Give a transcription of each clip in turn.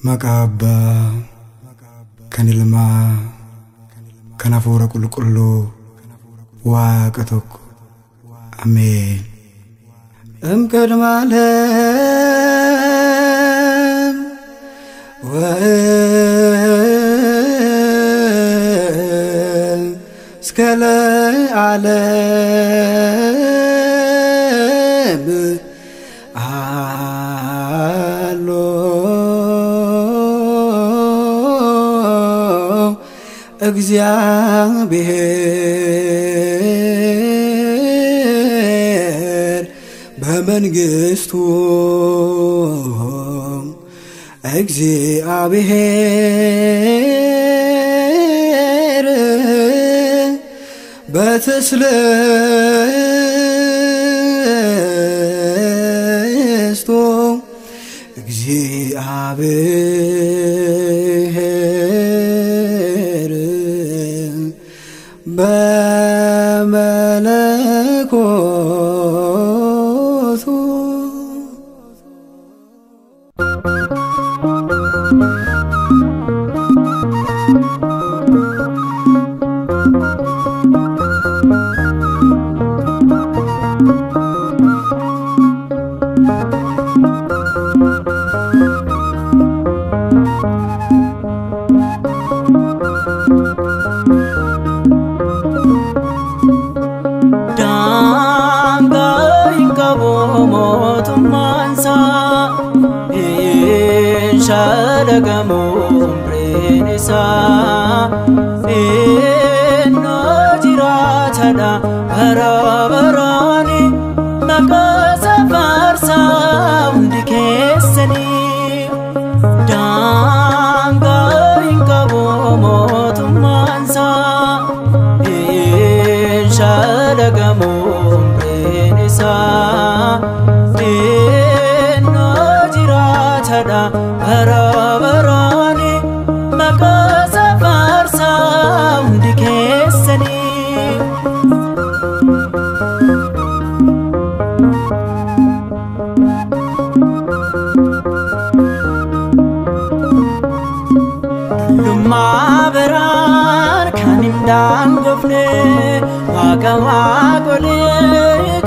Makaba kanilma kanafura kullu waaqa tokko amen. Kadmalam wa skala alam allo እግዚአብሔር በመንግስቱ እግዚአብሔር በተስለስቶ እግዚአብሔር በመለኮቱ Shadagamu Prenisa Inno Jiratada Barabarani Makasa Farsa Undikesani Danga Inkabu Motumansa Shadagamu Prenisa Inno Jiratada Barabarani Makasa Farsa Undikesani Lumma beran kanindan gofne Waka wakole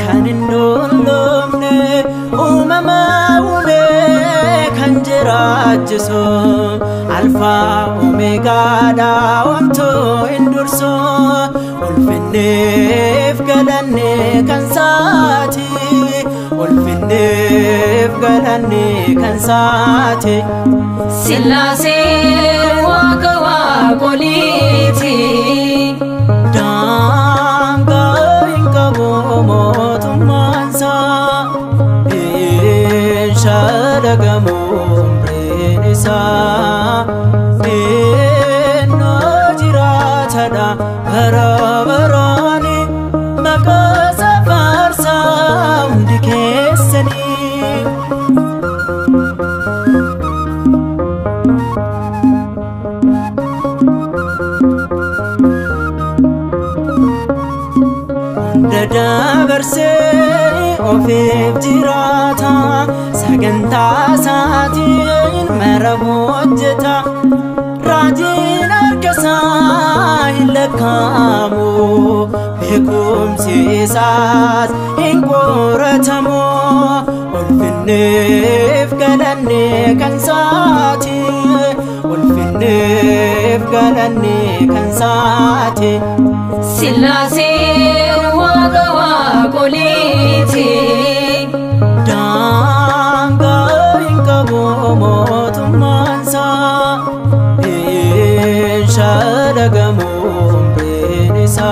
kanindon lomne Umama ume kanjirajiso Alpha Omega da onto indurso Ulfinef galanne kansati Ulfinef galanne kansati Silase waka wakoliti Danga inkabo motumansa Shadagamu Prenisa Inno Jiratada Barabarani Makasa Farsa Undikesani Dada verse ofif jirata Saganta saatiin marabojjeta Raajin harkasa ilakamu Beekumsi isaas hin qoratamu Ulfinneef galanne kan saati Ulfinneef galanne kan saati Silase waka wakoliti Danga inkabo motumansa Shadagamu Prenisa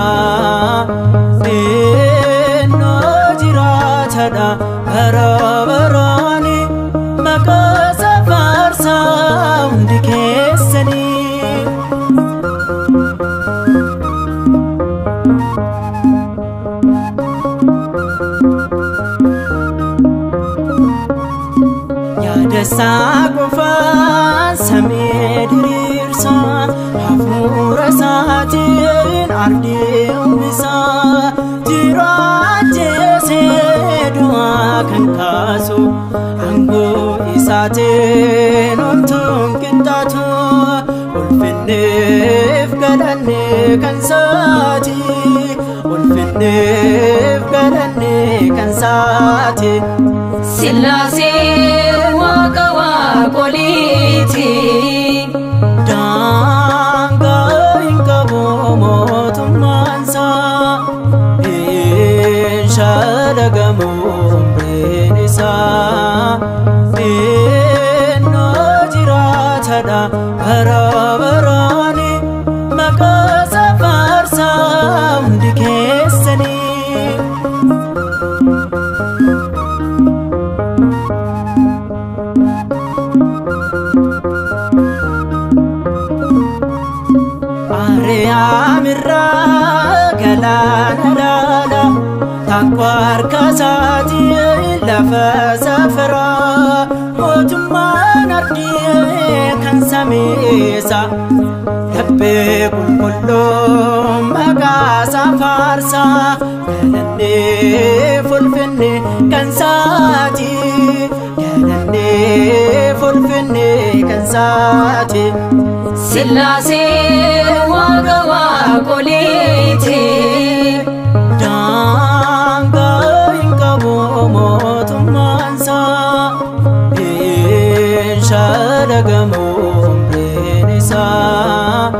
Inno Jiratada Barabarani Makasa Farsa Undikesani Yadasa Gofan Samidirsa Hafura Satin Ardi Umbisa Jiraje Sedua Kankasu Ango Isatin Ontun galanni kan saati Sillaasee waaqa waaqoliiti daangaa hin qabu mootummaansaa hin shaalagamu umriin isaa innoo jiraatadha bara baraani maqaa safarsaa hundi keessanii Amirra galana lala takwar kasati lafa safara motumman ardi kan samisa labbe kullu maga safarsa galanne fulfinne kan sati galanne fulfinne kan sati Sillaasee waaqa waaqoliiti daangaa hin qabu mootummaansaa hin shaalagamu umriin isaa